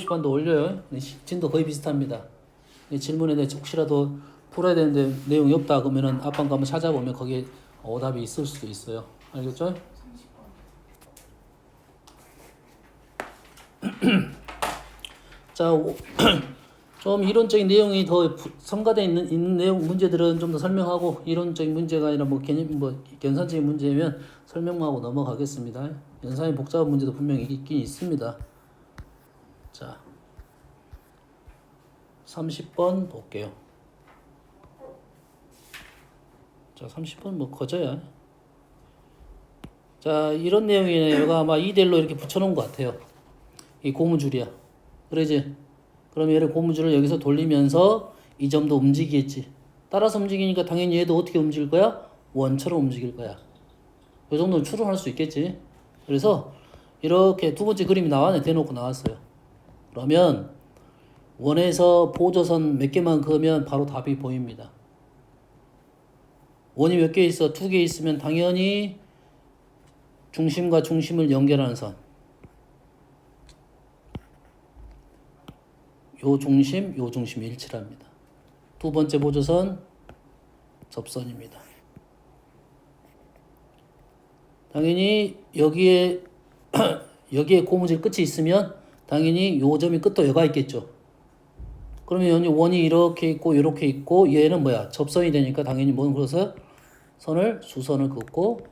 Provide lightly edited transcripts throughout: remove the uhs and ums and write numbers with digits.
시간도 올려요. 진도 거의 비슷합니다. 질문에 대해 혹시라도 풀어야 되는데 내용이 없다 그러면은 앞방 가면 찾아보면 거기에 오답이 있을 수도 있어요. 알겠죠? 자, 좀 이론적인 내용이 더 첨가되어 있는 내용 문제들은 좀 더 설명하고, 이론적인 문제가 아니라 뭐 개념 연산적인 문제면 설명만 하고 넘어가겠습니다. 연산이 복잡한 문제도 분명히 있긴 있습니다. 자, 30번 볼게요. 자, 30번 뭐 거저야. 자, 이런 내용이네. 얘가 아마 이대로 이렇게 붙여놓은 것 같아요. 이 고무줄이야. 그러지? 그럼 얘를 고무줄을 여기서 돌리면서 이 점도 움직이겠지. 따라서 움직이니까 당연히 얘도 어떻게 움직일 거야? 원처럼 움직일 거야. 이 정도는 추론할 수 있겠지. 그래서 이렇게 두 번째 그림이 나왔네. 대놓고 나왔어요. 그러면 원에서 보조선 몇 개만 그으면 바로 답이 보입니다. 원이 몇 개 있어? 2개 있으면 당연히 중심과 중심을 연결하는 선. 요 중심이 일치합니다. 두 번째 보조선 접선입니다. 당연히 여기에 고무줄 끝이 있으면 당연히 요 점이 끝도 여가 있겠죠. 그러면 원이 이렇게 있고 이렇게 있고 얘는 뭐야? 접선이 되니까 당연히 뭐는 그래서 수선을 긋고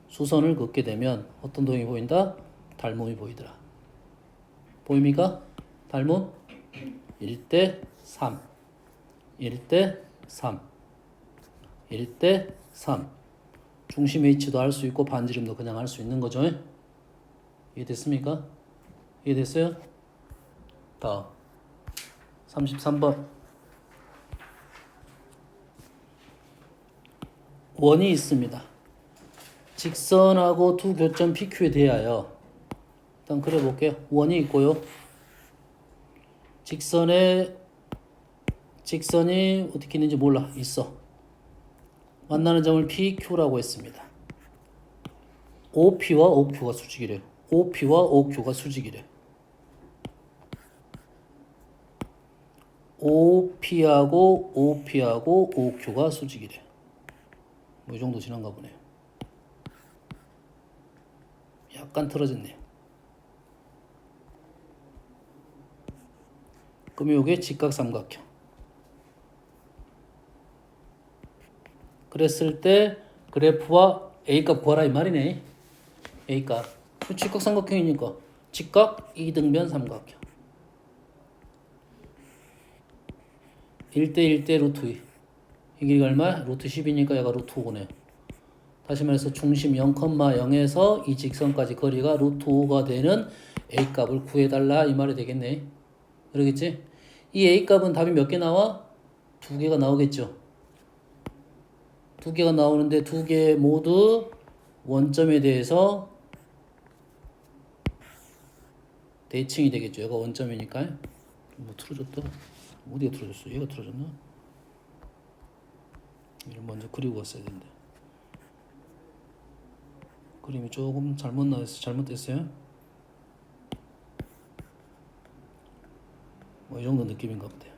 수선을 긋게 되면 어떤 동이 보인다? 닮음이 보이더라. 보입니까? 닮음? 1대 3 1대 3 1대 3 중심 H도 할 수 있고 반지름도 그냥 할 수 있는 거죠. 이해됐습니까? 이해됐어요? 다음 33번 원이 있습니다. 직선하고 두 교점 PQ에 대하여 일단 그려볼게요. 원이 있고요. 직선이 어떻게 있는지 몰라. 있어. 만나는 점을 PQ라고 했습니다. OP와 OQ가 수직이래요. OP와 OQ가 수직이래. OP하고 OQ가 수직이래. 뭐 이 정도 지난가 보네요. 약간 틀어졌네요. 그럼 이게 직각삼각형. 그랬을 때 그래프와 A값 구하라 이 말이네. A값. 직각삼각형이니까 직각 이등변 삼각형. 1대1대 루트 2. 이 길이가 얼마? 루트 10이니까 얘가 루트 5네요. 다시 말해서 중심 0,0에서 이 직선까지 거리가 루트 5가 되는 A값을 구해달라 이 말이 되겠네. 그러겠지? 이 A값은 답이 몇 개 나와? 2개가 나오겠죠. 2개가 나오는데 2개 모두 원점에 대해서 대칭이 되겠죠. 얘가 원점이니까. 뭐 틀어졌다. 어디가 틀어졌어? 얘가 틀어졌나? 이걸 먼저 그리고 왔어야 되는데. 그림이 조금 잘못됐어요. 뭐 이 정도 느낌인가 보네요.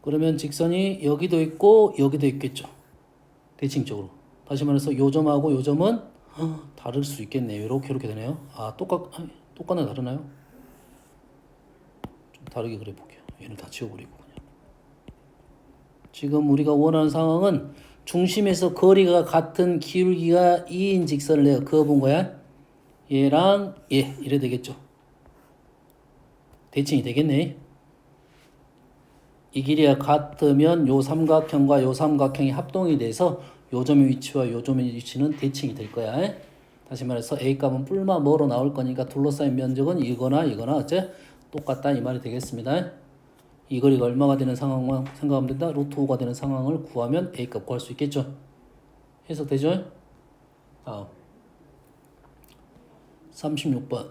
그러면 직선이 여기도 있고 여기도 있겠죠. 대칭적으로. 다시 말해서 요 점하고 요 점은 다를 수 있겠네요. 이렇게 되네요. 아, 똑같나 다르나요? 좀 다르게 그려볼게요. 얘를 다 지워버리고 그냥. 지금 우리가 원하는 상황은 중심에서 거리가 같은 기울기가 2인 직선을 내가 그어본 거야. 얘랑 얘 이래 되겠죠. 대칭이 되겠네. 이 길이가 같으면 요 삼각형과 요 삼각형이 합동이 돼서 요 점의 위치와 요 점의 위치는 대칭이 될 거야. 다시 말해서 A값은 뿔마 뭐로 나올 거니까 둘러싸인 면적은 이거나 어째 똑같다 이 말이 되겠습니다. 이 거리가 얼마가 되는 상황만 생각하면 된다. 루트 5가 되는 상황을 구하면 A값 구할 수 있겠죠. 해석되죠? 다음 36번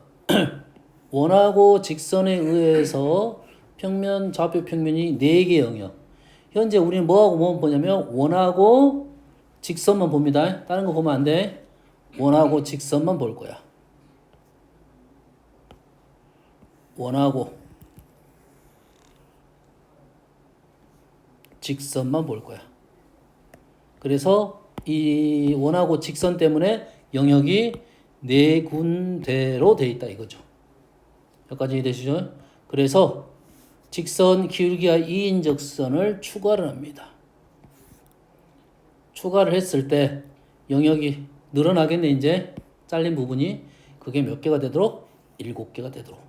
원하고 직선에 의해서 평면, 좌표 평면이 4개 영역. 현재 우리는 뭐하고 뭐 보냐면 원하고 직선만 봅니다. 다른 거 보면 안 돼. 원하고 직선만 볼 거야. 원하고 직선만 볼 거야. 그래서 이 원하고 직선 때문에 영역이 네 군데로 돼 있다 이거죠. 여기까지 이해되시죠? 그래서 직선 기울기가 2인 적선을 추가를 합니다. 추가를 했을 때 영역이 늘어나겠네. 이제 잘린 부분이 그게 몇 개가 되도록? 7개가 되도록.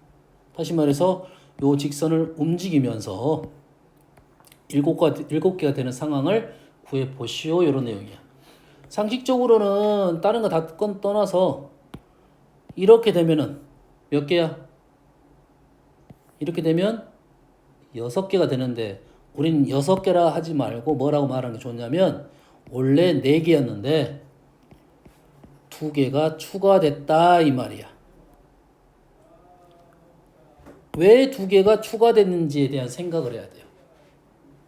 다시 말해서 요 직선을 움직이면서 7개가 되는 상황을 구해보시오. 이런 내용이야. 상식적으로는 다른 거 다 떠나서 이렇게 되면은 몇 개야? 이렇게 되면 6개가 되는데 우린 6개라 하지 말고 뭐라고 말하는 게 좋냐면 원래 4개였는데 2개가 추가됐다 이 말이야. 왜 2개가 추가됐는지에 대한 생각을 해야 돼요.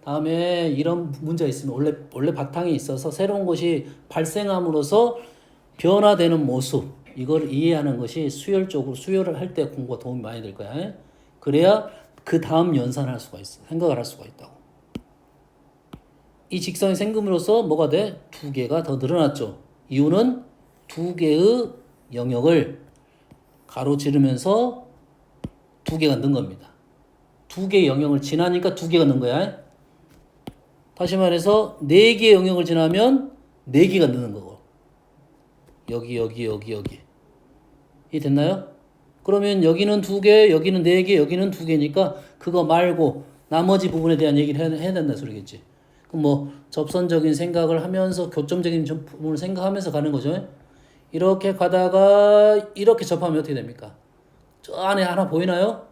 다음에 이런 문제가 있으면 원래 바탕이 있어서 새로운 것이 발생함으로써 변화되는 모습 이걸 이해하는 것이 수열적으로 수열을 할 때 공부가 도움이 많이 될 거야. 그래야 그 다음 연산할 수가 있어. 생각을 할 수가 있다고. 이 직선이 생김으로써 뭐가 돼? 2개가 더 늘어났죠. 이유는 2개의 영역을 가로지르면서 2개가 는 겁니다. 2개의 영역을 지나니까 2개가 는 거야. 다시 말해서 4개의 영역을 지나면 4개가 느는 거고. 여기. 이 됐나요? 그러면 여기는 2개, 여기는 4개, 여기는 2개니까 그거 말고 나머지 부분에 대한 얘기를 해야 된다 소리겠지. 그럼 뭐 접선적인 생각을 하면서 교점적인 부분을 생각하면서 가는 거죠. 이렇게 가다가 이렇게 접하면 어떻게 됩니까? 저 안에 하나 보이나요?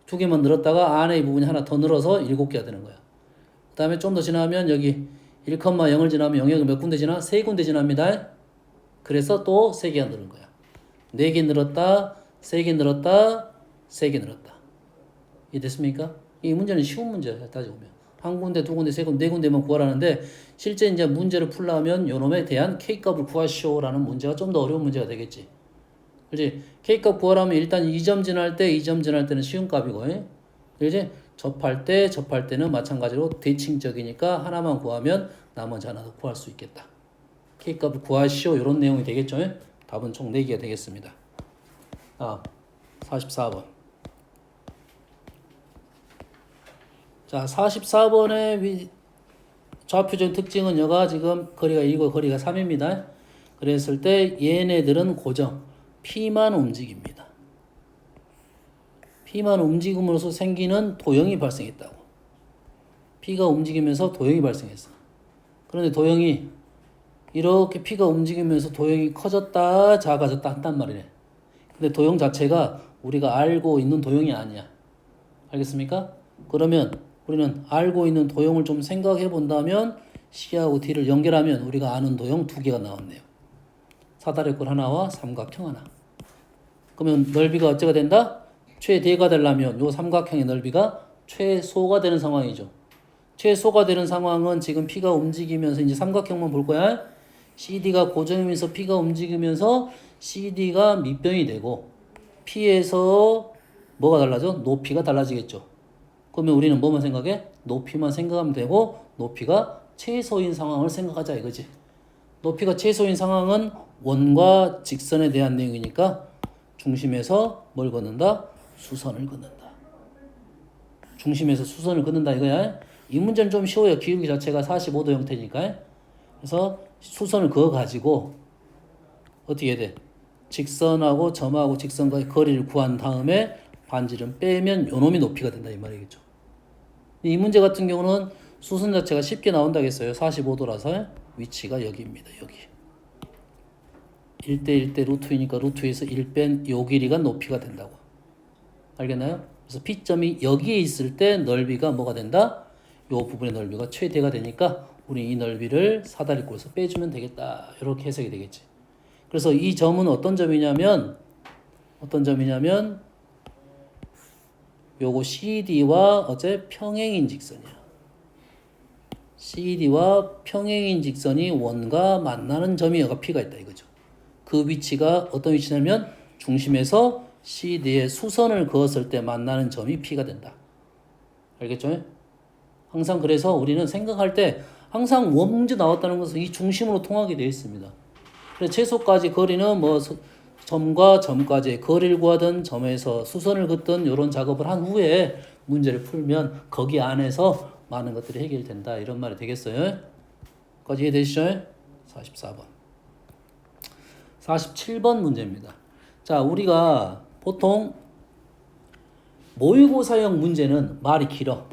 2개만 늘었다가 안에 이 부분이 하나 더 늘어서 7개가 되는 거야. 그 다음에 좀 더 지나면 여기 1,0을 지나면 영역이 몇 군데 지나? 3군데 지납니다. 그래서 또 3개가 늘은 거야. 4개 늘었다, 3개 늘었다, 3개 늘었다. 이해됐습니까? 이 문제는 쉬운 문제야. 따지고 보면. 한 군데, 두 군데, 세 군데, 네 군데만 구하라는데 실제 이제 문제를 풀려면 요놈에 대한 K값을 구하시오라는 문제가 좀 더 어려운 문제가 되겠지. 그렇지? K값 구하라면 일단 2점 지날 때는 쉬운 값이고, 그렇지? 접할 때는 마찬가지로 대칭적이니까 하나만 구하면 나머지 하나 더 구할 수 있겠다. K값을 구하시오 이런 내용이 되겠죠. 답은 총 4개가 되겠습니다. 44번. 자, 44번의 좌표적 특징은 여가 지금 거리가 2고 거리가 3입니다. 그랬을 때 얘네들은 고정. P만 움직입니다. P만 움직임으로써 생기는 도형이 발생했다고. P가 움직이면서 도형이 발생했어. 그런데 도형이 이렇게 P가 움직이면서 도형이 커졌다 작아졌다 한단 말이네. 근데 도형 자체가 우리가 알고 있는 도형이 아니야. 알겠습니까? 그러면 우리는 알고 있는 도형을 좀 생각해 본다면 C하고 D를 연결하면 우리가 아는 도형 2개가 나왔네요. 사다리꼴 하나와 삼각형 하나. 그러면 넓이가 어째가 된다? 최대가 되려면 요 삼각형의 넓이가 최소가 되는 상황이죠. 최소가 되는 상황은 지금 P가 움직이면서 이제 삼각형만 볼 거야. CD가 고정이면서 P가 움직이면서 CD가 밑변이 되고 P에서 뭐가 달라져? 높이가 달라지겠죠. 그러면 우리는 뭐만 생각해? 높이만 생각하면 되고 높이가 최소인 상황을 생각하자 이거지. 높이가 최소인 상황은 원과 직선에 대한 내용이니까 중심에서 뭘 걷는다? 수선을 걷는다. 중심에서 수선을 걷는다 이거야. 이 문제는 좀 쉬워요. 기울기 자체가 45도 형태니까. 그래서 수선을 그어가지고 어떻게 해야 돼? 직선하고 점하고 직선과의 거리를 구한 다음에 반지름 빼면 요놈이 높이가 된다 이 말이겠죠. 이 문제 같은 경우는 수선 자체가 쉽게 나온다고 했어요. 45도라서 위치가 여기입니다. 여기. 1대 1대 루트이니까 루트에서 1 뺀 요 길이가 높이가 된다고. 알겠나요? 그래서 P점이 여기에 있을 때 넓이가 뭐가 된다? 요 부분의 넓이가 최대가 되니까 우리 이 넓이를 사다리꼴에서 빼주면 되겠다. 이렇게 해석이 되겠지. 그래서 이 점은 어떤 점이냐면 요거 CD와 어째 평행인 직선이야. CD와 평행인 직선이 원과 만나는 점이 여가 P가 있다 이거죠. 그 위치가 어떤 위치냐면 중심에서 CD에 수선을 그었을 때 만나는 점이 P가 된다. 알겠죠? 항상 그래서 우리는 생각할 때 항상 원문제 나왔다는 것은 이 중심으로 통하게 되어 있습니다. 그래서 최소까지 거리는 뭐 점과 점까지 거리를 구하던 점에서 수선을 긋던 이런 작업을 한 후에 문제를 풀면 거기 안에서 많은 것들이 해결된다. 이런 말이 되겠어요. 까지 이해되시죠? 44번. 47번 문제입니다. 자, 우리가 보통 모의고사형 문제는 말이 길어.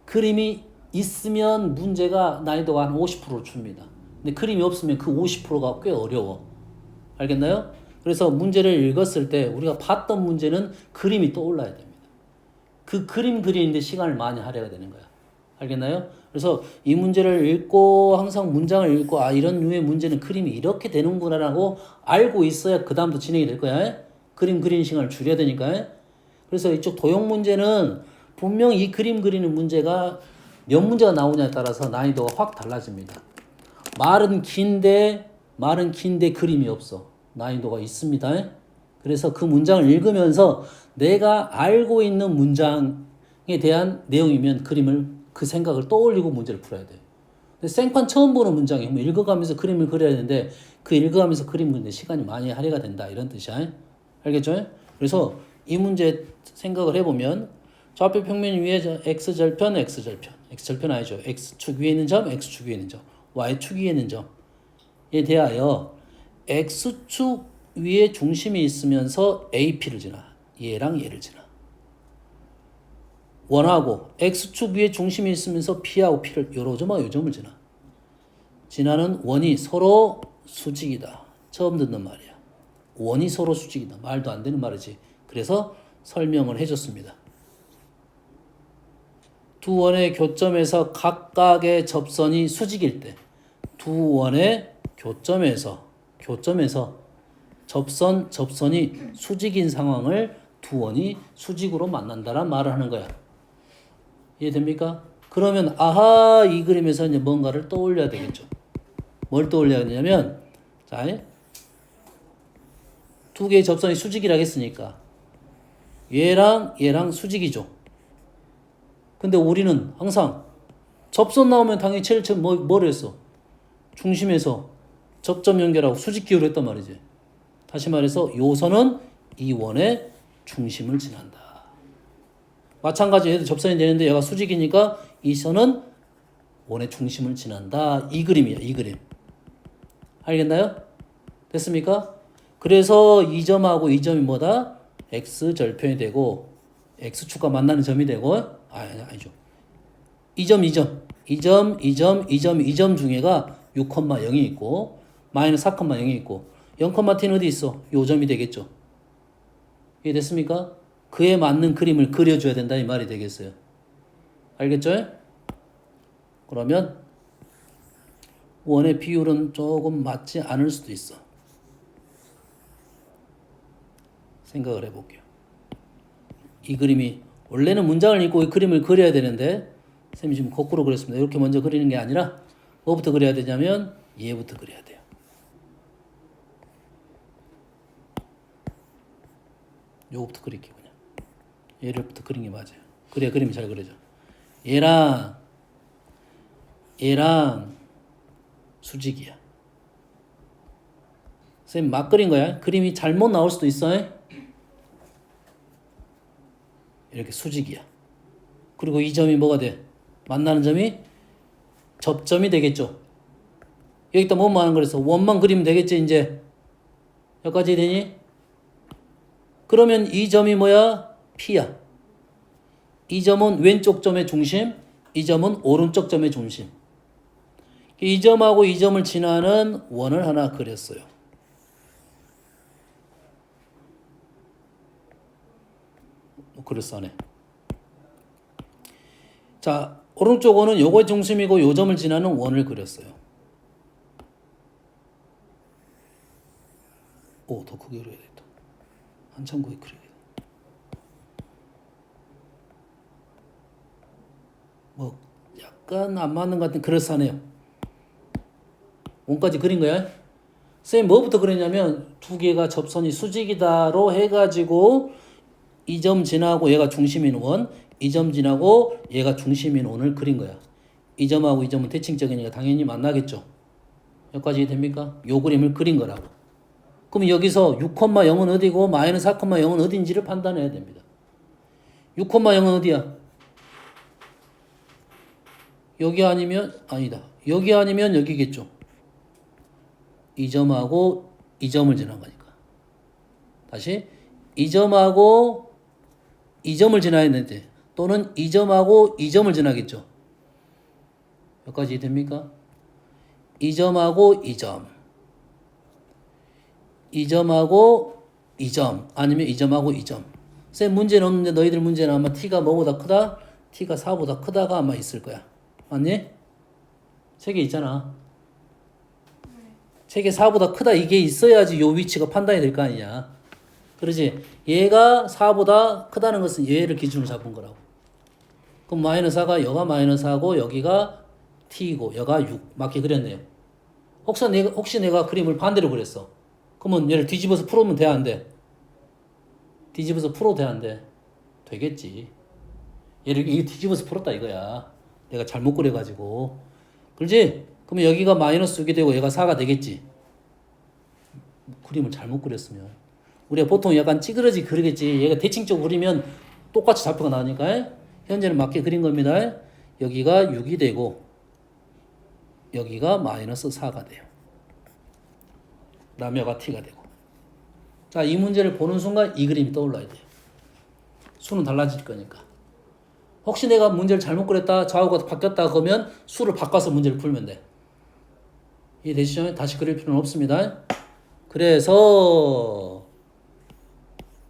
그림이 있으면 문제가 난이도가 한 50%를 줍니다. 근데 그림이 없으면 그 50%가 꽤 어려워. 알겠나요? 그래서 문제를 읽었을 때 우리가 봤던 문제는 그림이 떠올라야 됩니다. 그 그림 그리는데 시간을 많이 할애가 되는 거야. 알겠나요? 그래서 이 문제를 읽고 항상 문장을 읽고 아 이런 류의 문제는 그림이 이렇게 되는구나라고 알고 있어야 그 다음부터 진행이 될 거야. 그림 그리는 시간을 줄여야 되니까. 그래서 이쪽 도형 문제는 분명 이 그림 그리는 문제가 몇 문제가 나오냐에 따라서 난이도가 확 달라집니다. 말은 긴데 그림이 없어. 난이도가 있습니다. 그래서 그 문장을 읽으면서 내가 알고 있는 문장에 대한 내용이면 그림을 그 생각을 떠올리고 문제를 풀어야 돼요. 생판 처음 보는 문장이면 읽어가면서 그림을 그려야 되는데 그 읽어가면서 그림 그리는데 시간이 많이 할애가 된다 이런 뜻이야. 알겠죠? 그래서 이 문제 생각을 해보면 좌표 평면 위에 x절편 x절편 아니죠. x축 위에 있는 점 x축 위에 있는 점 y축 위에 있는 점에 대하여 x축 위에 중심이 있으면서 AP를 지나 얘랑 얘를 지나 원하고 x축 위에 중심이 있으면서 P하고 P를 요 점하고 요 점을 지나 지나는 원이 서로 수직이다. 처음 듣는 말이야. 원이 서로 수직이다. 말도 안 되는 말이지. 그래서 설명을 해줬습니다. 두 원의 교점에서 각각의 접선이 수직일 때 두 원의 교점에서 접선이 수직인 상황을 두 원이 수직으로 만난다란 말을 하는 거야. 이해됩니까? 그러면 아하 이 그림에서 이제 뭔가를 떠올려야 되겠죠. 뭘 떠올려야 되냐면 자, 두 개의 접선이 수직이라 했으니까 얘랑 수직이죠. 근데 우리는 항상 접선 나오면 당연히 제일 처음 뭘 했어? 중심에서 접점 연결하고 수직 기울을 했단 말이지. 다시 말해서 요 선은 이 원의 중심을 지난다. 마찬가지 얘도 접선이 되는데 얘가 수직이니까 이 선은 원의 중심을 지난다. 이 그림이야. 이 그림. 알겠나요? 됐습니까? 그래서 이 점하고 이 점이 뭐다? x절편이 되고 x축과 만나는 점이 되고 아니죠. 이 점 중에가 6,0이 있고 마이너스 4,0이 있고 0,t는 어디 있어? 요 점이 되겠죠. 이해됐습니까? 그에 맞는 그림을 그려줘야 된다 이 말이 되겠어요. 알겠죠? 그러면 원의 비율은 조금 맞지 않을 수도 있어. 생각을 해볼게요. 이 그림이 원래는 문장을 읽고 이 그림을 그려야 되는데 쌤이 지금 거꾸로 그렸습니다. 이렇게 먼저 그리는 게 아니라 뭐부터 그려야 되냐면 얘부터 그려야 돼요. 요거부터 그릴게요. 그냥 얘를부터 그리는 게 맞아요. 그래야 그림이 잘 그려져. 얘랑 수직이야. 쌤 막 그린 거야. 그림이 잘못 나올 수도 있어. 이렇게 수직이야. 그리고 이 점이 뭐가 돼? 만나는 점이 접점이 되겠죠. 여기다 뭐만 하는 거라서 원만 그리면 되겠지 이제. 여기까지 되니? 그러면 이 점이 뭐야? P야. 이 점은 왼쪽 점의 중심, 이 점은 오른쪽 점의 중심. 이 점하고 이 점을 지나는 원을 하나 그렸어요. 그렸어 안 해. 자, 오른쪽 원은 요거의 중심이고 요 점을 지나는 원을 그렸어요. 오, 더 크게 그려야겠다. 한참 크게 그려야겠다. 뭐 약간 안 맞는 것 같은 그럴싸하네요. 원까지 그린 거야. 쌤 뭐부터 그랬냐면 두 개가 접선이 수직이다로 해가지고 이 점 지나고 얘가 중심인 원, 이 점 지나고 얘가 중심인 원을 그린 거야. 이 점하고 이 점은 대칭적이니까 당연히 만나겠죠. 여기까지 됩니까? 요 그림을 그린 거라고. 그럼 여기서 6,0은 어디고 마이너스 4,0은 어딘지를 판단해야 됩니다. 6,0은 어디야? 여기 아니면 아니다. 여기 아니면 여기겠죠. 이 점하고 이 점을 지난 거니까. 다시 이 점하고 이 점을 지나야 되는데 또는 이 점하고 이 점을 지나겠죠. 여기까지 됩니까? 이 점하고 이 점. 이 점하고 이 점. 아니면 이 점하고 이 점. 쌤 문제는 없는데 너희들 문제는 아마 t가 뭐보다 크다? t가 4보다 크다가 아마 있을 거야. 맞니? 책에 있잖아. 책에 4보다 크다 이게 있어야지 요 위치가 판단이 될 거 아니냐. 그러지? 얘가 4보다 크다는 것은 얘를 기준으로 잡은 거라고. 그럼 마이너스 4가 여가 마이너스 4고 여기가 t이고 여가 6 맞게 그렸네요. 혹시 내가 그림을 반대로 그렸어. 그러면 얘를 뒤집어서 풀으면 돼, 안 돼? 뒤집어서 풀어도 돼, 안 돼? 되겠지. 얘를 이게 뒤집어서 풀었다 이거야. 내가 잘못 그려가지고. 그렇지? 그러면 여기가 마이너스 6이 되고 얘가 4가 되겠지. 그림을 잘못 그렸으면. 우리가 보통 약간 찌그러지 그리겠지. 얘가 대칭적으로 그리면 똑같이 좌표가 나오니까 현재는 맞게 그린 겁니다. 여기가 6이 되고 여기가 마이너스 4가 돼요. 다음에 여기가 t가 되고. 자, 이 문제를 보는 순간 이 그림이 떠올라야 돼요. 수는 달라질 거니까. 혹시 내가 문제를 잘못 그렸다, 좌우가 바뀌었다 그러면 수를 바꿔서 문제를 풀면 돼. 이해되시죠? 다시 그릴 필요는 없습니다. 그래서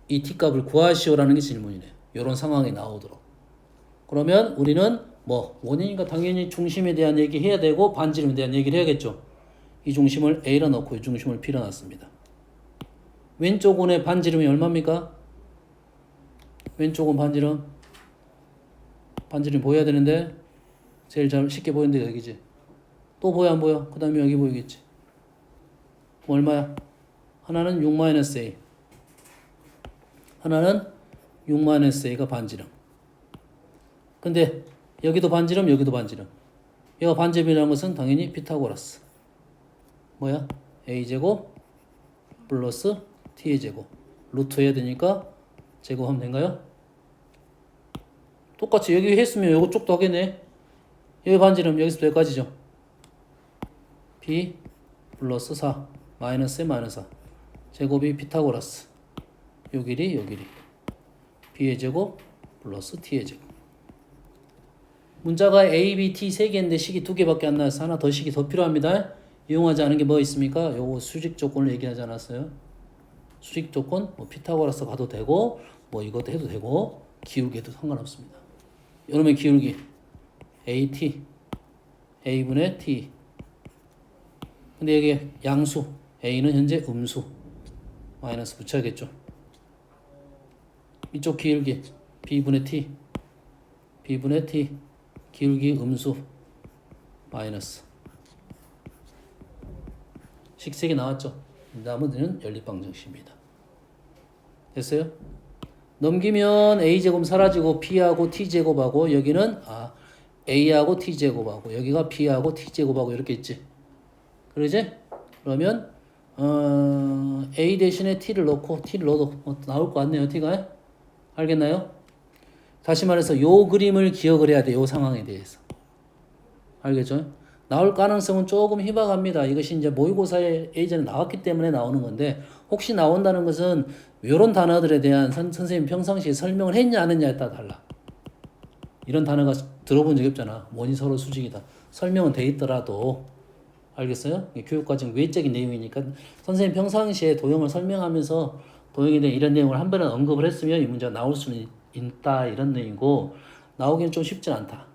이 t값을 구하시오라는 게 질문이네. 이런 상황이 나오도록. 그러면 우리는 뭐 원인이니까 당연히 중심에 대한 얘기 해야 되고 반지름에 대한 얘기를 해야겠죠. 이 중심을 A로 넣고 이 중심을 B로 놨습니다. 왼쪽 원의 반지름이 얼마입니까? 왼쪽은 반지름 보여야 되는데 제일 잘 쉽게 보이는데 여기지. 또 보여 안 보여? 그 다음에 여기 보이겠지. 얼마야? 하나는 6-A 하나는 6-A가 반지름. 근데 여기도 반지름 여기도 반지름. 얘가 반지름이라는 것은 당연히 피타고라스. 뭐야? A제곱 플러스 T의 제곱. 루트 해야 되니까 제곱하면 된가요? 똑같이 여기 했으면 요거 쪽도 하겠네. 여기 반지름 여기서부터 여기까지죠. B 플러스 4 마이너스에 마이너스 4 제곱이 피타고라스. 요 길이 요 길이 B의 제곱 플러스 T의 제곱. 문자가 A, B, T 3개인데 식이 2개밖에 안 나와서 하나 더 식이 더 필요합니다. 이용하지 않은 게 뭐 있습니까? 요거 수직 조건을 얘기하지 않았어요? 수직 조건 뭐 피타고라스 가도 되고 뭐 이것도 해도 되고 기울기 해도 상관없습니다. 여러분의 기울기 AT A분의 T. 근데 여기 양수 A는 현재 음수 마이너스 붙여야겠죠. 이쪽 기울기 B분의 T B분의 T 기울기 음수 마이너스 식 3개 나왔죠. 나머지는 연립방정식입니다. 됐어요? 넘기면 A제곱 사라지고 B하고 T제곱하고 여기는 A하고 T제곱하고 여기가 B하고 T제곱하고 이렇게 있지. 그러지? 그러면 A 대신에 T를 넣고 T를 넣어도 나올 것 같네요. T가. 알겠나요? 다시 말해서 요 그림을 기억을 해야 돼. 요 상황에 대해서. 알겠죠? 나올 가능성은 조금 희박합니다. 이것이 이제 모의고사에 예전에 나왔기 때문에 나오는 건데 혹시 나온다는 것은 이런 단어들에 대한 선생님 평상시에 설명을 했냐 안 했냐에 따라 달라. 이런 단어가 들어본 적이 없잖아. 원이 서로 수직이다. 설명은 돼 있더라도 알겠어요? 교육과정 외적인 내용이니까 선생님 평상시에 도형을 설명하면서 도형에 대한 이런 내용을 한 번은 언급을 했으면 이 문제가 나올 수는 있다 이런 내용이고 나오기는 좀 쉽진 않다.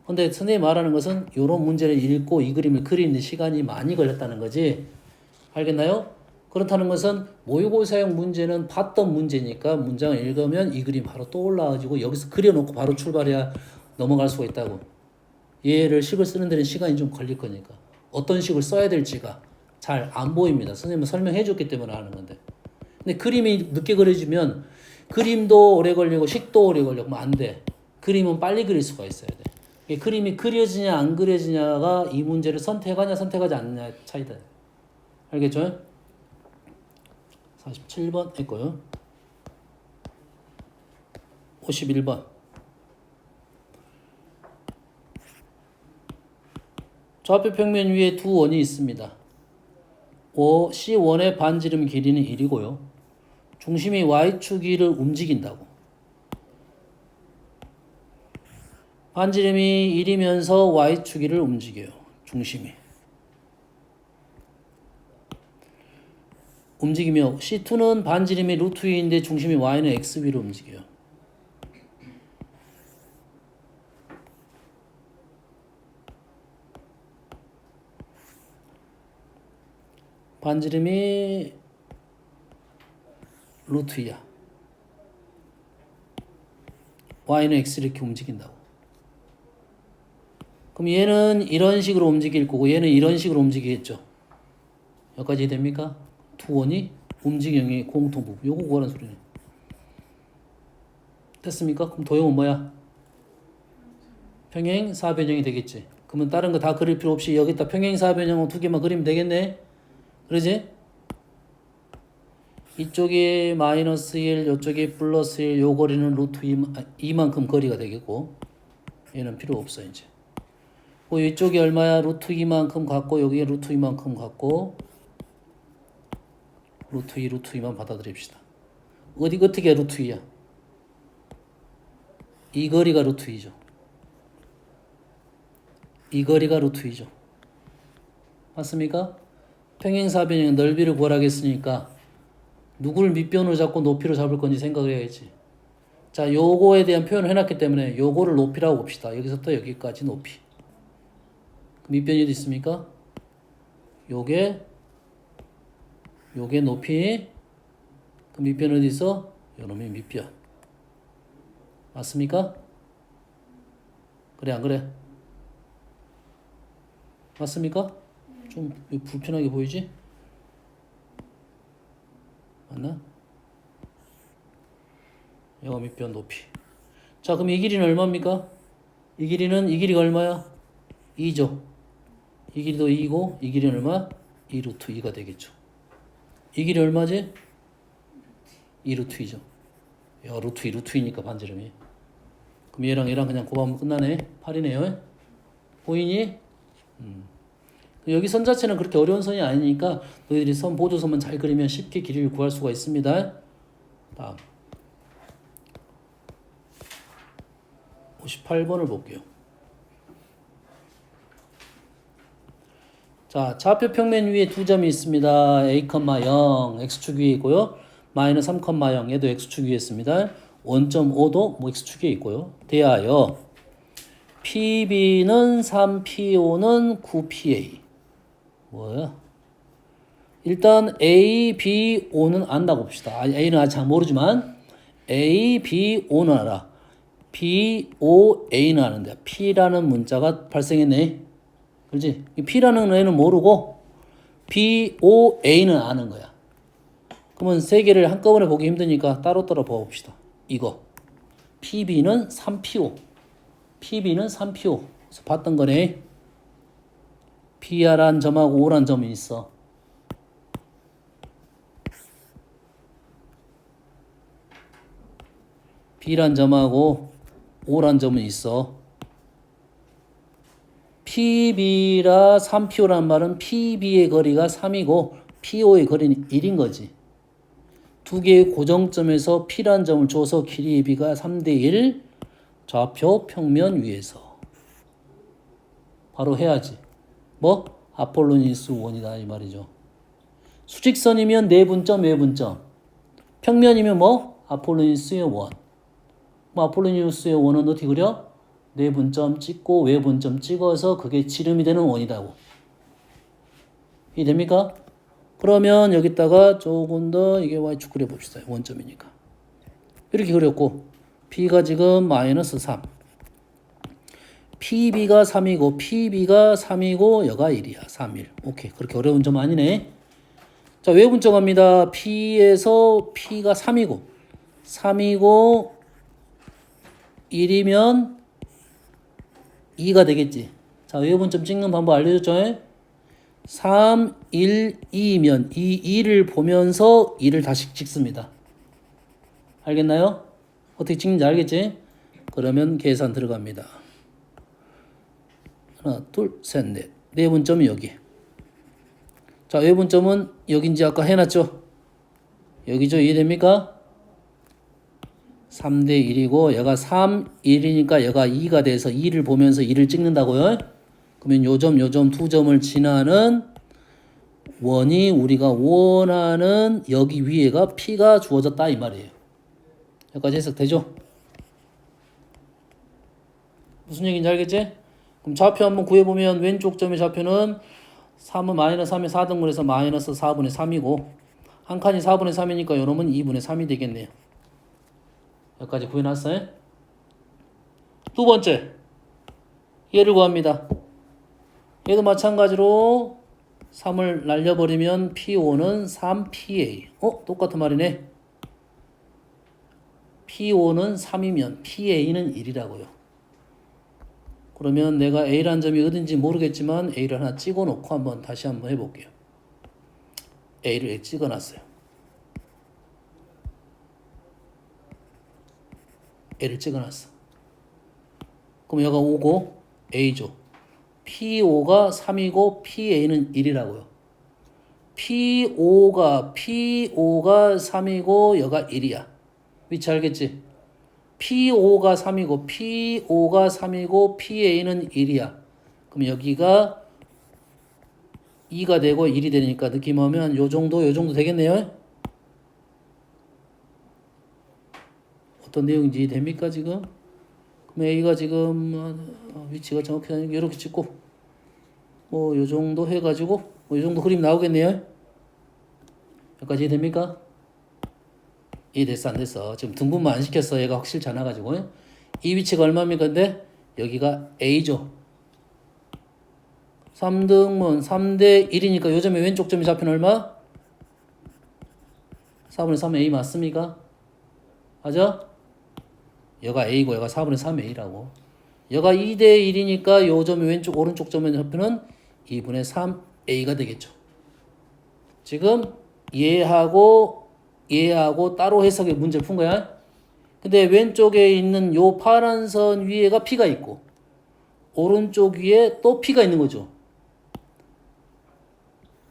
근데 선생님이 말하는 것은 이런 문제를 읽고 이 그림을 그리는 시간이 많이 걸렸다는 거지. 알겠나요? 그렇다는 것은 모의고사형 문제는 봤던 문제니까 문장을 읽으면 이 그림 바로 떠올라가지고 여기서 그려놓고 바로 출발해야 넘어갈 수가 있다고. 얘를 식을 쓰는 데는 시간이 좀 걸릴 거니까. 어떤 식을 써야 될지가 잘 안 보입니다. 선생님은 설명해 줬기 때문에 하는 건데. 근데 그림이 늦게 그려지면 그림도 오래 걸리고 식도 오래 걸리고 안 돼. 그림은 빨리 그릴 수가 있어야 돼. 이게 그림이 그려지냐 안 그려지냐가 이 문제를 선택하냐 선택하지 않느냐 차이다. 알겠죠? 47번 했고요. 51번. 좌표 평면 위에 두 원이 있습니다. C1의 반지름 길이는 1이고요. 중심이 Y축위를 움직인다고. 반지름이 1이면서 Y축위를 움직여요. 중심이. 움직이며 C2는 반지름이 루트 2인데 중심이 Y는 X위로 움직여요. 반지름이 루트 2야. Y는 X 이렇게 움직인다고. 그럼 얘는 이런 식으로 움직일 거고 얘는 이런 식으로 움직이겠죠. 여기까지 됩니까? 두 원이 움직임의 공통부분. 요거 구하라는 소리네. 됐습니까? 그럼 도형은 뭐야? 평행 사변형이 되겠지. 그러면 다른 거 다 그릴 필요 없이 여기다 평행 사변형 두 개만 그리면 되겠네. 그러지? 이쪽이 마이너스 1, 이쪽이 플러스 1, 요 거리는 루트 2만큼 거리가 되겠고 얘는 필요 없어 이제. 이쪽이 얼마야? 루트 2만큼 갖고 여기에 루트 2만큼 갖고 루트 2, 루트 2만 받아들입시다. 어떻게 루트 2야? 이 거리가 루트 2죠. 이 거리가 루트 2죠. 맞습니까? 평행사변형 넓이를 구하라겠으니까 누굴 밑변으로 잡고 높이로 잡을 건지 생각을 해야지. 자, 요거에 대한 표현을 해놨기 때문에 요거를 높이라고 봅시다. 여기서부터 여기까지 높이. 밑변이 어디 있습니까? 요게 높이. 그 밑변 어디 있어? 요놈이 밑변. 맞습니까? 그래 안 그래? 맞습니까? 좀 불편하게 보이지? 맞나? 요거 밑변 높이. 자, 그럼 이 길이는 얼마입니까? 이 길이가 얼마야? 2죠. 이 길이도 2이고 이 길이는 얼마? 2 루트 2가 되겠죠. 이 길이 얼마지? 2 루트 2죠. 야, 루트 2니까 반지름이. 그럼 얘랑 그냥 곱하면 끝나네. 8이네요. 보이니? 여기 선 자체는 그렇게 어려운 선이 아니니까 너희들이 선 보조선만 잘 그리면 쉽게 길이를 구할 수가 있습니다. 다음 58번을 볼게요. 자, 좌표 평면 위에 두 점이 있습니다. A, 0 X축 위에 있고요. 마이너스 3, 0 얘도 X축 위에 있습니다. 원점 5도 X축 위에 있고요. 대하여 PB는 3PO는 9PA. 뭐야? 일단 A, B, O는 안다고 봅시다. A는 아직 잘 모르지만 A, B, O는 알아. B, O, A는 아는데 P라는 문자가 발생했네. 그렇지? P라는 애는 모르고 B, O, A는 아는 거야. 그러면 세 개를 한꺼번에 보기 힘드니까 따로따로 봐봅시다. 이거 PB는 3PO. PB는 3PO. 그래서 봤던 거네. B란 점하고 O란 점이 있어. B란 점하고 O란 점은 있어. PB라 3PO란 말은 PB의 거리가 3이고 PO의 거리는 1인 거지. 두 개의 고정점에서 P란 점을 줘서 길이의 B가 3대 1 좌표 평면 위에서 바로 해야지. 뭐? 아폴로니우스 원이다 이 말이죠. 수직선이면 내분점 외분점. 평면이면 뭐? 아폴로니우스의 원. 뭐 아폴로니우스의 원은 어떻게 그려? 내분점 찍고 외분점 찍어서 그게 지름이 되는 원이다고. 이해됩니까? 그러면 여기다가 조금 더 이게 Y축 그려봅시다. 원점이니까. 이렇게 그렸고 B가 지금 마이너스 3. PB가 3이고 PB가 3이고 여가 1이야. 3, 1. 오케이. 그렇게 어려운 점 아니네. 자, 외분 정합니다. P에서 P가 3이고 3이고 1이면 2가 되겠지. 자, 외분점 찍는 방법 알려줬죠? 3, 1, 2이면 이 2를 보면서 2를 다시 찍습니다. 알겠나요? 어떻게 찍는지 알겠지? 그러면 계산 들어갑니다. 하나, 둘, 셋, 넷. 내분점이 여기. 자, 외분점은 여긴지 아까 해놨죠? 여기죠? 이해됩니까? 3대 1이고 얘가 3, 1이니까 얘가 2가 돼서 2를 보면서 2를 찍는다고요? 그러면 요점 두 점을 지나는 원이 우리가 원하는 여기 위에가 P가 주어졌다 이 말이에요. 여기까지 해석되죠? 무슨 얘기인지 알겠지? 그럼 좌표 한번 구해보면 왼쪽 점의 좌표는 3은 마이너스 3의 4등분해서 마이너스 4분의 3이고 한 칸이 4분의 3이니까 요놈은 2분의 3이 되겠네요. 여기까지 구해놨어요. 두 번째 얘를 구합니다. 얘도 마찬가지로 3을 날려버리면 P5는 3PA. 똑같은 말이네. P5는 3이면 PA는 1이라고요. 그러면 내가 A라는 점이 어딘지 모르겠지만 A를 하나 찍어놓고 한번 다시 한번 해볼게요. A를 찍어놨어요. A를 찍어놨어. 그럼 여기가 5고 A죠. P5가 3이고 PA는 1이라고요. P5가 3이고 여가 1이야. 위치 알겠지? P5가 3이고 P5가 3이고 PA는 1이야. 그럼 여기가 2가 되고 1이 되니까 느낌 오면 요 정도 되겠네요. 어떤 내용인지 이해됩니까 지금? 그럼 A가 지금 위치가 정확히 아니고 이렇게 찍고 뭐 요 정도 해가지고 뭐 요 정도 그림 나오겠네요. 여기까지 이해됩니까? 이해됐어 안 됐어? 지금 등분만 안 시켰어. 얘가 확실치 않아가지고 이 위치가 얼마입니까? 근데 여기가 A죠. 3등분 3대 1이니까 요점에 왼쪽 점이 잡히는 얼마? 4분의 3 A 맞습니까? 맞아? 여가 A고 여가 4분의 3 A라고. 여가 2대 1이니까 요점이 왼쪽 오른쪽 점에 잡히는 2분의 3 A가 되겠죠. 지금 얘하고 따로 해석의 문제를 푼 거야. 근데 왼쪽에 있는 요 파란 선 위에가 P가 있고 오른쪽 위에 또 P가 있는 거죠.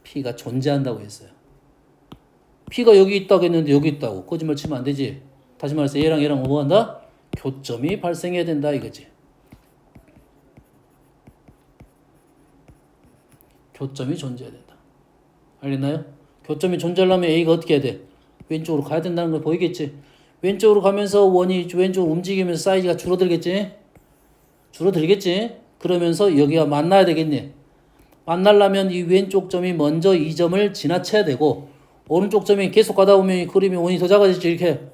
P가 존재한다고 했어요. P가 여기 있다고 했는데 여기 있다고. 거짓말 치면 안 되지. 다시 말해서 얘랑 뭐 한다? 교점이 발생해야 된다 이거지. 교점이 존재해야 된다. 알겠나요? 교점이 존재하려면 A가 어떻게 해야 돼? 왼쪽으로 가야 된다는 걸 보이겠지? 왼쪽으로 가면서 원이 왼쪽으로 움직이면서 사이즈가 줄어들겠지? 그러면서 여기가 만나야 되겠네. 만나려면 이 왼쪽 점이 먼저 이 점을 지나쳐야 되고 오른쪽 점이 계속 가다 보면 이 그림이 원이 더 작아지지 이렇게.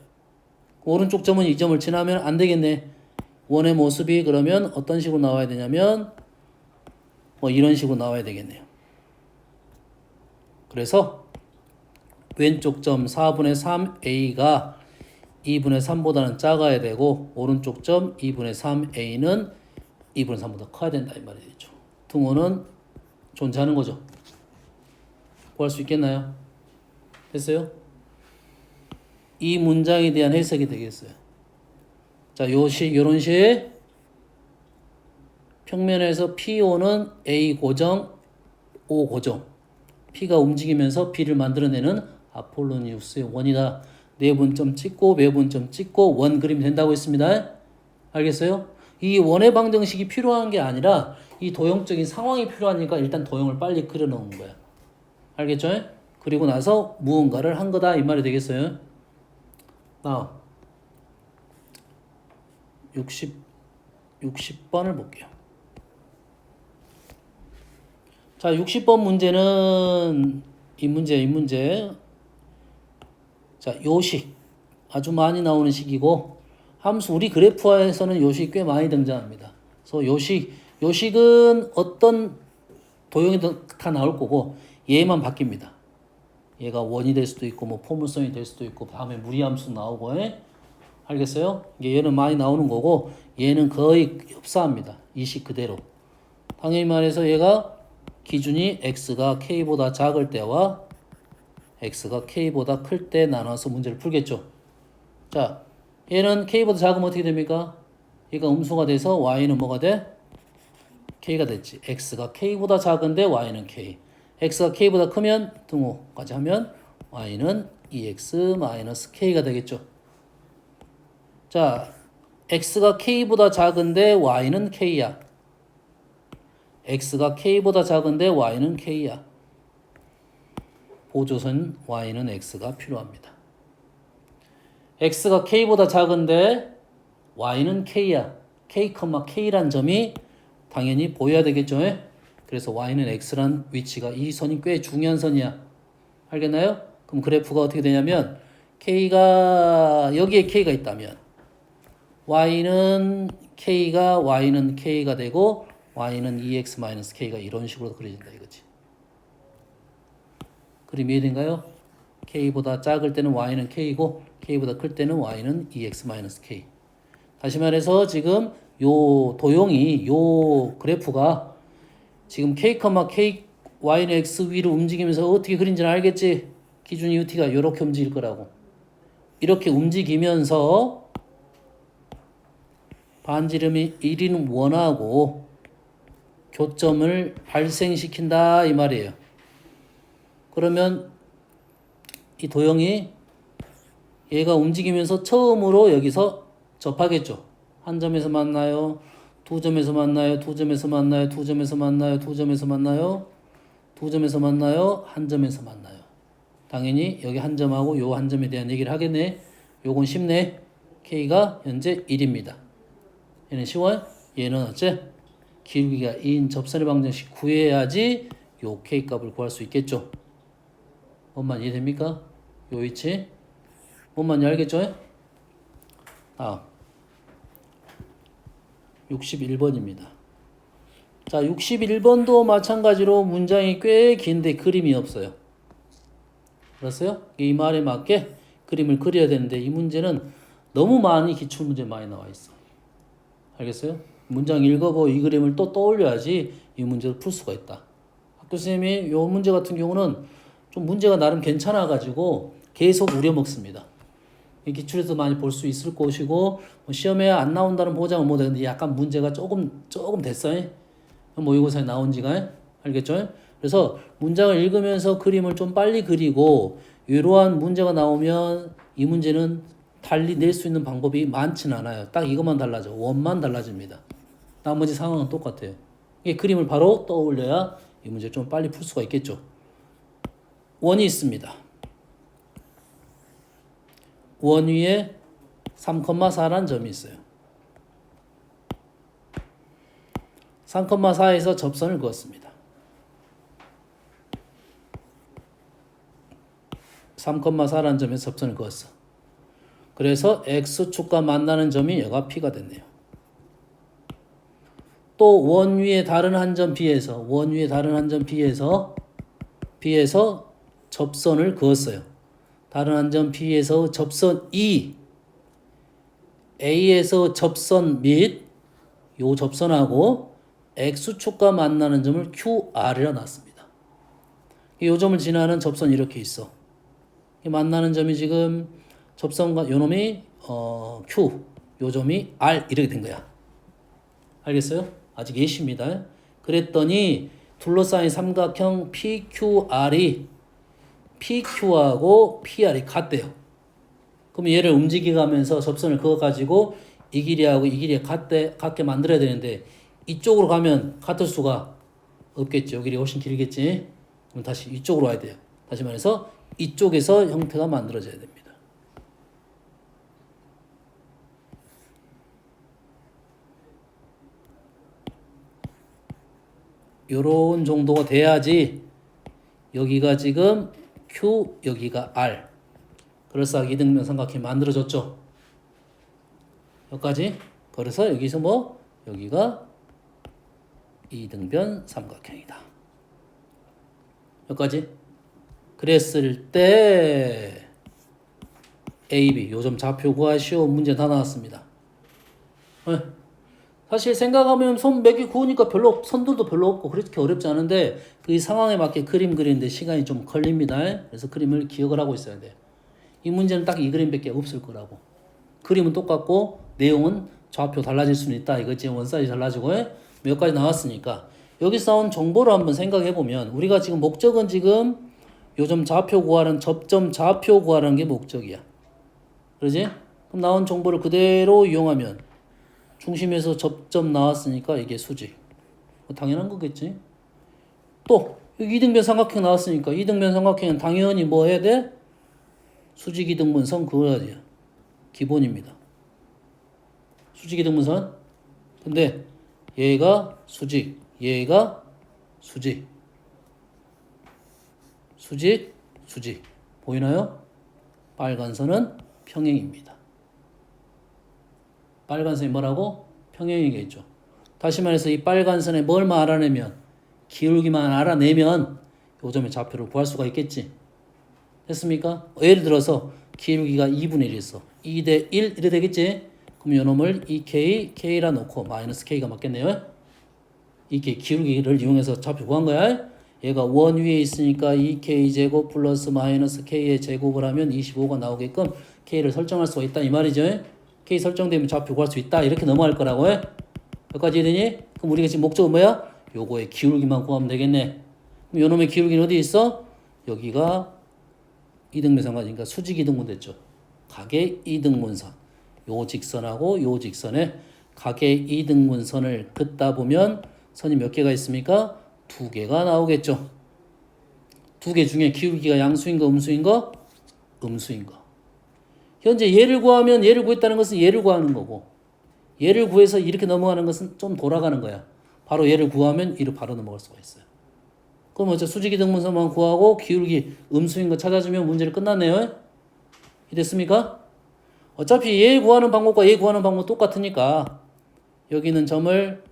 오른쪽 점은 이 점을 지나면 안 되겠네. 원의 모습이 그러면 어떤 식으로 나와야 되냐면 뭐 이런 식으로 나와야 되겠네요. 그래서 왼쪽 점 4분의 3A가 2분의 3보다는 작아야 되고 오른쪽 점 2분의 3A는 2분의 3보다 커야 된다 이 말이죠. 등호는 존재하는 거죠. 구할 수 있겠나요? 됐어요? 이 문장에 대한 해석이 되겠어요. 자, 요런 식 평면에서 P5는 A 고정, O 고정. P가 움직이면서 B를 만들어내는 아폴로니우스의 원이다. 내분점 찍고 매분점 찍고 원 그리면 된다고 했습니다. 알겠어요? 이 원의 방정식이 필요한 게 아니라 이 도형적인 상황이 필요하니까 일단 도형을 빨리 그려놓은 거야. 알겠죠? 그리고 나서 무언가를 한 거다 이 말이 되겠어요. 나 60번을 볼게요. 자, 60번 문제는 이 문제. 자, 요식 아주 많이 나오는 식이고 함수 우리 그래프화에서는 요식이 꽤 많이 등장합니다. 그래서 요식은 어떤 도형이든 다 나올 거고 얘만 바뀝니다. 얘가 원이 될 수도 있고 뭐 포물선이 될 수도 있고 다음에 무리함수 나오고 알겠어요? 얘는 많이 나오는 거고 얘는 거의 흡사합니다. 이 식 그대로. 당연히 말해서 얘가 기준이 x가 k보다 작을 때와 x가 k보다 클 때 나눠서 문제를 풀겠죠. 자, 얘는 k보다 작으면 어떻게 됩니까? 얘가 음수가 돼서 y는 뭐가 돼? k가 됐지. x가 k보다 작은데 y는 k. x가 k보다 크면 등호까지 하면 y는 2x-k가 되겠죠. 자, x가 k보다 작은데 y는 k야. x가 k보다 작은데 y는 k야. 보조선 y는 x가 필요합니다. x가 k보다 작은데 y는 k야. k, k란 점이 당연히 보여야 되겠죠. 그래서 y는 x란 위치가 이 선이 꽤 중요한 선이야. 알겠나요? 그럼 그래프가 어떻게 되냐면 k가 여기에 k가 있다면 y는 k가 되고 y는 2x-k가 이런 식으로 그려진다 이거지. 그림 이해된가요? k보다 작을 때는 y는 k이고 k보다 클 때는 y는 2x-k. 다시 말해서 지금 요 도형이 요 그래프가 지금 k, y는 x 위로 움직이면서 어떻게 그린지는 알겠지? 기준 ut가 이렇게 움직일 거라고. 이렇게 움직이면서 반지름이 1인 원하고 교점을 발생시킨다 이 말이에요. 그러면 이 도형이 얘가 움직이면서 처음으로 여기서 접하겠죠. 한 점에서 만나요. 두 점에서 만나요. 두 점에서 만나요. 두 점에서 만나요. 두 점에서 만나요. 두 점에서 만나요. 한 점에서 만나요. 당연히 여기 한 점하고 요 한 점에 대한 얘기를 하겠네. 요건 쉽네. K가 현재 1입니다. 얘는 쉬워요? 얘는 어째? 기울기가 2인 접선의 방정식 구해야지 요 K 값을 구할 수 있겠죠. 뭔만 이해됩니까? 요 위치. 뭔만 알겠죠? 아, 61번입니다. 자, 61번도 마찬가지로 문장이 꽤 긴데 그림이 없어요. 알았어요? 이 말에 맞게 그림을 그려야 되는데 이 문제는 너무 많이 기출문제 많이 나와 있어. 알겠어요? 문장 읽어보고 이 그림을 또 떠올려야지 이 문제를 풀 수가 있다. 학교 선생님이 이 문제 같은 경우는 좀 문제가 나름 괜찮아가지고 계속 우려먹습니다. 기출에서 많이 볼 수 있을 것이고 뭐 시험에 안 나온다는 보장은 못하는데 약간 문제가 조금 됐어요. 모의고사에 나온 지가 알겠죠? 그래서 문장을 읽으면서 그림을 좀 빨리 그리고 이러한 문제가 나오면 이 문제는 달리 낼 수 있는 방법이 많지는 않아요. 딱 이것만 달라져. 원만 달라집니다. 나머지 상황은 똑같아요. 이 그림을 바로 떠올려야 이 문제를 좀 빨리 풀 수가 있겠죠. 원이 있습니다. 원 위에 3,4라는 점이 있어요. 3,4에서 접선을 그었습니다. 3,4라는 점에서 접선을 그었어. 그래서 X축과 만나는 점이 여가 P가 됐네요. 또 원 위에 다른 한 점 B에서 B에서 접선을 그었어요. 다른 한 점 B에서 접선 E, A에서 접선 및 요 접선하고 X축과 만나는 점을 QR이라 놨습니다. 요 점을 지나는 접선이 이렇게 있어. 만나는 점이 지금 접선과 요 놈이 Q, 요 점이 R 이렇게 된 거야. 알겠어요? 아직 예시입니다. 그랬더니 둘러싸인 삼각형 PQR이 PQ하고 PR이 같대요. 그럼 얘를 움직여가면서 접선을 그어가지고 이 길이하고 이 길이 같게 만들어야 되는데 이쪽으로 가면 같을 수가 없겠죠. 이 길이 훨씬 길겠지. 그럼 다시 이쪽으로 와야 돼요. 다시 말해서 이쪽에서 형태가 만들어져야 됩니다. 요런 정도가 돼야지 여기가 지금 Q, 여기가 R. 그럴싸하게 이등변 삼각형이 만들어졌죠. 여기까지. 그래서 여기서 여기가 이등변 삼각형이다. 여기까지. 그랬을 때 AB 요점 좌표 구하시오. 문제 다 나왔습니다. 네. 사실 생각하면 손 몇 개 구우니까 별로 선들도 별로 없고 그렇게 어렵지 않은데 그 상황에 맞게 그림 그리는데 시간이 좀 걸립니다. 그래서 그림을 기억을 하고 있어야 돼요. 이 문제는 딱 이 그림밖에 없을 거라고. 그림은 똑같고 내용은 좌표 달라질 수는 있다. 이거지. 원사이즈 달라지고 몇 가지 나왔으니까 여기서 나온 정보를 한번 생각해 보면 우리가 지금 목적은 지금 요점 좌표 구하는 접점 좌표 구하는 게 목적이야. 그러지? 그럼 나온 정보를 그대로 이용하면 중심에서 접점 나왔으니까 이게 수직. 당연한 거겠지. 또 여기 이등변 삼각형 나왔으니까 이등변 삼각형은 당연히 뭐 해야 돼? 수직 이등분선 그어야지. 기본입니다. 수직 이등분선. 근데 얘가 수직, 얘가 수직. 수직, 수직. 보이나요? 빨간 선은 평행입니다. 빨간 선이 뭐라고? 평행이겠죠. 다시 말해서 이 빨간 선에 뭘만 알아내면 기울기만 알아내면 요점의 좌표를 구할 수가 있겠지. 됐습니까? 예를 들어서 기울기가 2분의 1이 있어. 2대 1 이래 되겠지? 그럼 요놈을 2K, K라 놓고 마이너스 K가 맞겠네요. 이게 기울기를 이용해서 좌표 구한 거야. 얘가 원 위에 있으니까 2K 제곱 플러스 마이너스 K의 제곱을 하면 25가 나오게끔 K를 설정할 수가 있다 이 말이죠. K 설정되면 좌표 구할 수 있다 이렇게 넘어갈 거라고 해. 여기까지 이해되니? 그럼 우리가 지금 목적은 뭐야? 요거의 기울기만 구하면 되겠네. 그럼 요놈의 기울기는 어디 있어? 여기가 이등변 삼각이니까 수직 이등분 됐죠. 각의 이등분선. 요 직선하고 요 직선에 각의 이등분선을 긋다 보면 선이 몇 개가 있습니까? 2개가 나오겠죠. 2개 중에 기울기가 양수인 거 음수인 거? 음수인 거. 현재 얘를 구하면 얘를 구했다는 것은 얘를 구하는 거고 얘를 구해서 이렇게 넘어가는 것은 좀 돌아가는 거야. 바로 얘를 구하면 이를 바로 넘어갈 수가 있어요. 그럼 어째 수직 이등분선만 구하고 기울기 음수인 거 찾아주면 문제를 끝났네요. 이됐습니까? 어차피 얘 구하는 방법과 얘 구하는 방법 똑같으니까 여기 있는 점을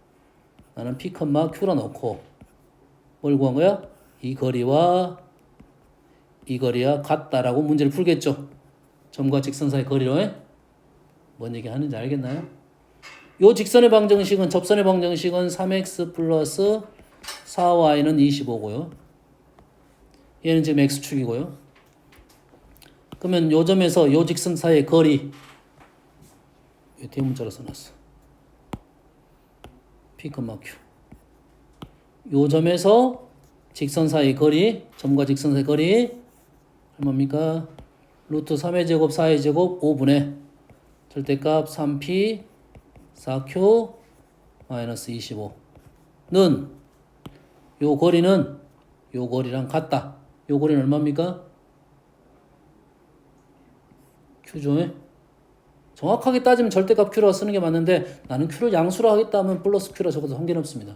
나는 P, Q라 놓고 뭘 구한 거야? 이 거리와 이 거리와 같다라고 문제를 풀겠죠. 점과 직선 사이 거리로 뭔 얘기 하는지 알겠나요? 요 직선의 방정식은 접선의 방정식은 3x 플러스 4y는 25고요. 얘는 지금 x축이고요. 그러면 요 점에서 요 직선 사이의 거리 대문자로 써놨어. P, Q. 요 점에서 직선 사이 거리, 점과 직선 사이 거리 얼마입니까? 루트 3의 제곱 4의 제곱 5분의 절대값 3P 4Q 마이너스 25는 요 거리는 요 거리랑 같다. 요 거리는 얼마입니까? Q죠. 정확하게 따지면 절대값 Q라고 쓰는 게 맞는데 나는 Q를 양수로 하겠다 하면 플러스 Q라 적어도 관계는 없습니다.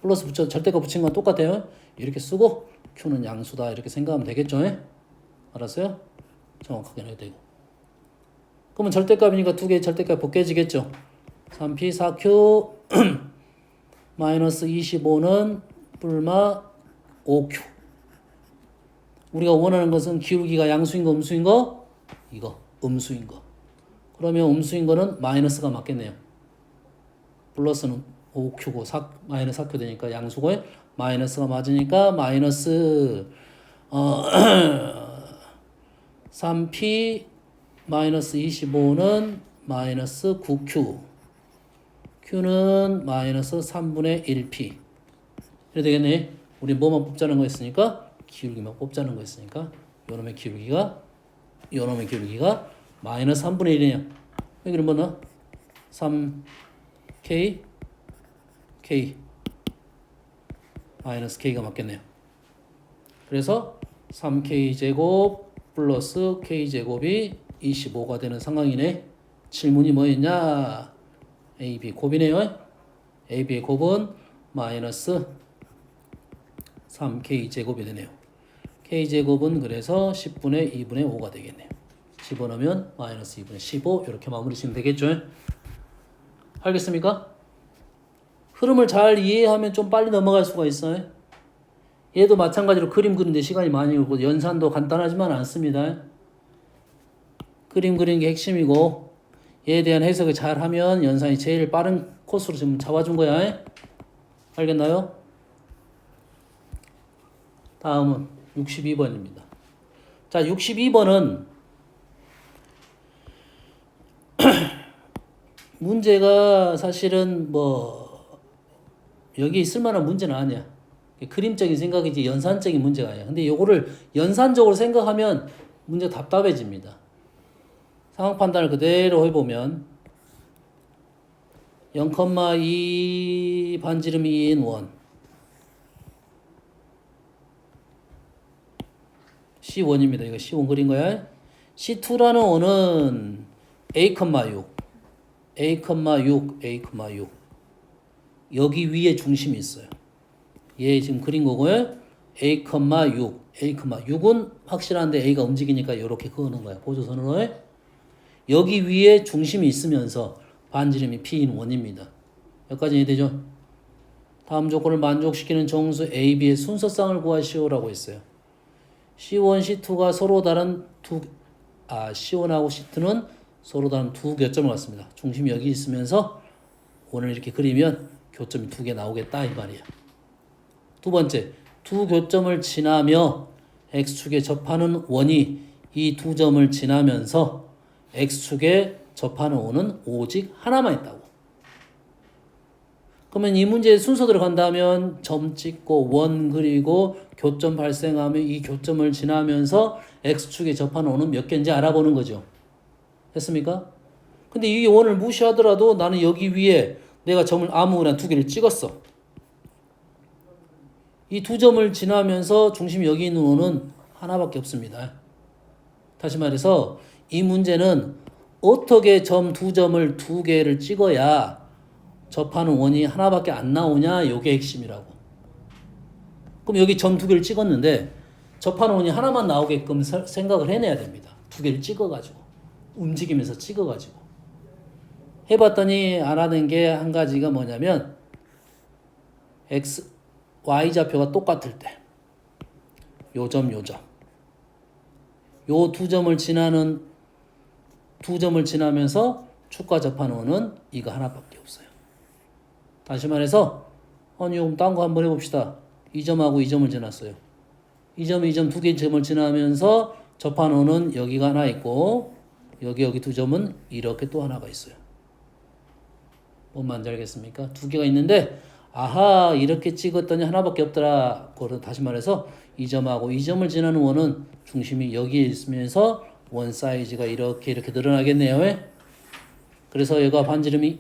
플러스 붙여 절대값 붙인 건 똑같아요. 이렇게 쓰고 Q는 양수다 이렇게 생각하면 되겠죠. 알았어요? 정확하게 해야 되고. 그러면 절대값이니까 두 개의 절대값 벗겨지겠죠. 3P 4Q 마이너스 25는 뿔마 5Q. 우리가 원하는 것은 기울기가 양수인 거 음수인 거? 이거 음수인 거. 그러면 음수인 거는 마이너스가 맞겠네요. 플러스는 5Q고 마이너스 4Q 되니까 양수고 마이너스가 맞으니까 마이너스 3P 마이너스 25는 마이너스 9Q Q는 마이너스 3분의 1P 이래 되겠네. 우리 뭐만 뽑자는 거였으니까 기울기만 뽑자는 거였으니까 요놈의 기울기가 마이너스 3분의 1이네요. 여기는 뭐나? 3K K 마이너스 K가 맞겠네요. 그래서 3K 제곱 플러스 K 제곱이 25가 되는 상황이네. 질문이 뭐였냐? AB 곱이네요. AB의 곱은 마이너스 3K 제곱이 되네요. K 제곱은 그래서 10분의 2분의 5가 되겠네요. 집어넣으면 마이너스 2분의 15 이렇게 마무리 지으면 되겠죠. 알겠습니까? 흐름을 잘 이해하면 좀 빨리 넘어갈 수가 있어요. 얘도 마찬가지로 그림 그리는데 시간이 많이 걸고 연산도 간단하지만 않습니다. 그림 그리는 게 핵심이고 얘에 대한 해석을 잘 하면 연산이 제일 빠른 코스로 지금 잡아준 거야. 알겠나요? 다음은 62번입니다. 자, 62번은 문제가 사실은 뭐 여기 있을 만한 문제는 아니야. 그림적인 생각이지 연산적인 문제가 아니야. 근데 요거를 연산적으로 생각하면 문제 답답해집니다. 상황 판단을 그대로 해보면 0,2 반지름이 2인 원 C1입니다. 이거 C1 그린 거야. C2라는 원은 A,6 A,6 여기 위에 중심이 있어요. 얘 지금 그린 거고요. A,6 A,6은 확실한데 A가 움직이니까 이렇게 그어놓은 거야. 보조선으로. 여기 위에 중심이 있으면서 반지름이 P인 원입니다. 여기까지 이해되죠? 다음 조건을 만족시키는 정수 A, B의 순서쌍을 구하시오라고 했어요. C1, C2가 서로 다른 C1하고 C2는 서로 다른 두 교점을 갖습니다. 중심이 여기 있으면서 원을 이렇게 그리면 교점이 두 개 나오겠다 이 말이야. 두 번째, 두 교점을 지나며 X축에 접하는 원이 이 두 점을 지나면서 X축에 접하는 원은 오직 하나만 있다고. 그러면 이 문제의 순서대로 간다면 점 찍고 원 그리고 교점 발생하면 이 교점을 지나면서 X축에 접하는 원은 몇 개인지 알아보는 거죠. 됐습니까? 근데 이 원을 무시하더라도 나는 여기 위에 내가 점을 아무거나 두 개를 찍었어. 이 두 점을 지나면서 중심이 여기 있는 원은 하나밖에 없습니다. 다시 말해서 이 문제는 어떻게 점 두 점을 두 개를 찍어야 접하는 원이 하나밖에 안 나오냐 이게 핵심이라고. 그럼 여기 점 두 개를 찍었는데 접하는 원이 하나만 나오게끔 생각을 해내야 됩니다. 두 개를 찍어가지고 움직이면서 찍어가지고 해봤더니 알아낸 게 한 가지가 뭐냐면 X, Y 좌표가 똑같을 때 요 점, 요 점 요 두 점을 지나면서 축과 접하는 원은 이거 하나밖에 없어요. 다시 말해서 아니 그럼 딴 거 한번 해봅시다. 이 점하고 이 점을 지났어요. 이 점, 이 점 두 개의 점을 지나면서 접하는 원은 여기가 하나 있고 여기 두 점은 이렇게 또 하나가 있어요. 뭔 말인지 알겠습니까? 두 개가 있는데 아하 이렇게 찍었더니 하나밖에 없더라. 그래서 다시 말해서 이 점하고 이 점을 지나는 원은 중심이 여기에 있으면서 원 사이즈가 이렇게 늘어나겠네요. 그래서 얘가 반지름이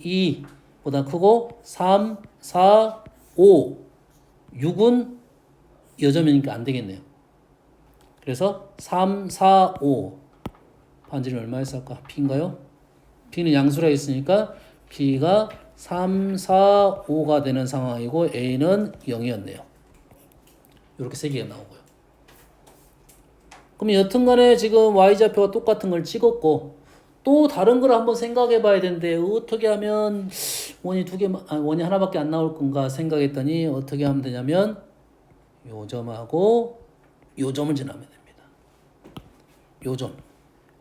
2보다 크고 3, 4, 5, 6은 여점이니까 안 되겠네요. 그래서 3, 4, 5 반지름이 얼마였을까? P인가요? P는 양수라 했으니까 P가 3, 4, 5가 되는 상황이고 A는 0이었네요. 이렇게 세 개가 나오고요. 그럼 여튼간에 지금 Y좌표가 똑같은 걸 찍었고 또 다른 걸 한번 생각해 봐야 되는데 어떻게 하면 원이 하나밖에 안 나올 건가 생각했더니 어떻게 하면 되냐면 요 점하고 요 점을 지나면 됩니다. 요 점.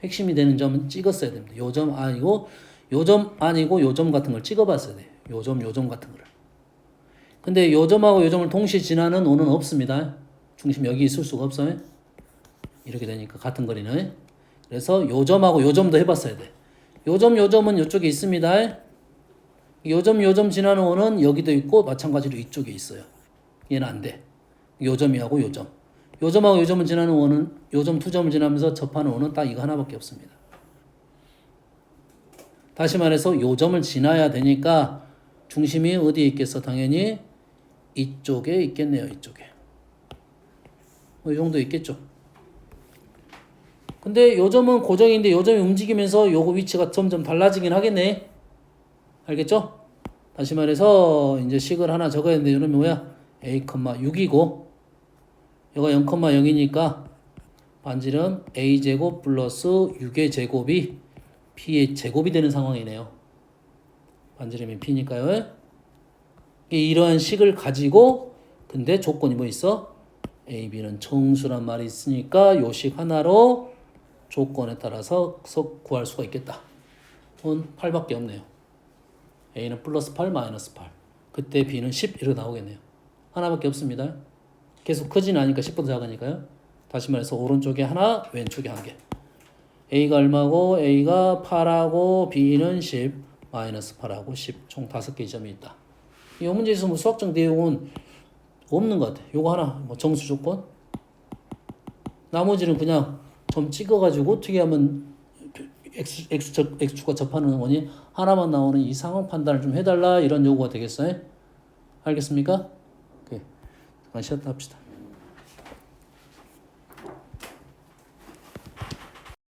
핵심이 되는 점은 찍었어야 됩니다. 요 점 아니고 요 점 같은 걸 찍어봤어야 돼요. 요 점 같은 거를. 근데 요 점하고 요 점을 동시에 지나는 원은 없습니다. 중심 여기 있을 수가 없어요. 이렇게 되니까 같은 거리는. 그래서 요 점하고 요 점도 해봤어야 돼. 요 점은 이쪽에 있습니다. 요 점 지나는 원은 여기도 있고 마찬가지로 이쪽에 있어요. 얘는 안 돼. 요 점이하고 요 점. 요 점하고 요 점을 지나는 원은 요 점 두 점을 지나면서 접하는 원은 딱 이거 하나밖에 없습니다. 다시 말해서 요 점을 지나야 되니까 중심이 어디에 있겠어? 당연히 이쪽에 있겠네요. 이쪽에. 이 정도 있겠죠. 근데 요 점은 고정인데 요 점이 움직이면서 요거 위치가 점점 달라지긴 하겠네. 알겠죠? 다시 말해서 이제 식을 하나 적어야 되는데 이놈이 뭐야? A,6이고 요가 0,0이니까 반지름 A제곱 플러스 6의 제곱이 P의 제곱이 되는 상황이네요. 반지름이 P니까요. 이러한 식을 가지고 근데 조건이 뭐 있어? A, B는 정수란 말이 있으니까 요 식 하나로 조건에 따라서 구할 수가 있겠다. 그건 8밖에 없네요. A는 플러스 8, 마이너스 8. 그때 B는 10 이렇게 나오겠네요. 하나밖에 없습니다. 계속 크진 않으니까 10보다 작으니까요. 다시 말해서 오른쪽에 하나, 왼쪽에 한 개. A가 얼마고 A가 8하고 B는 10, 마이너스 8하고 10. 총 5개의 점이 있다. 이 문제에서 뭐 수학적 내용은 없는 것 같아. 요거 하나 뭐 정수 조건. 나머지는 그냥 점 찍어가지고 어떻게 하면 X축과 접하는 원이 하나만 나오는 이 상황 판단을 좀 해달라 이런 요구가 되겠어요? 알겠습니까? 오케이. 잠깐 쉬었다 합시다.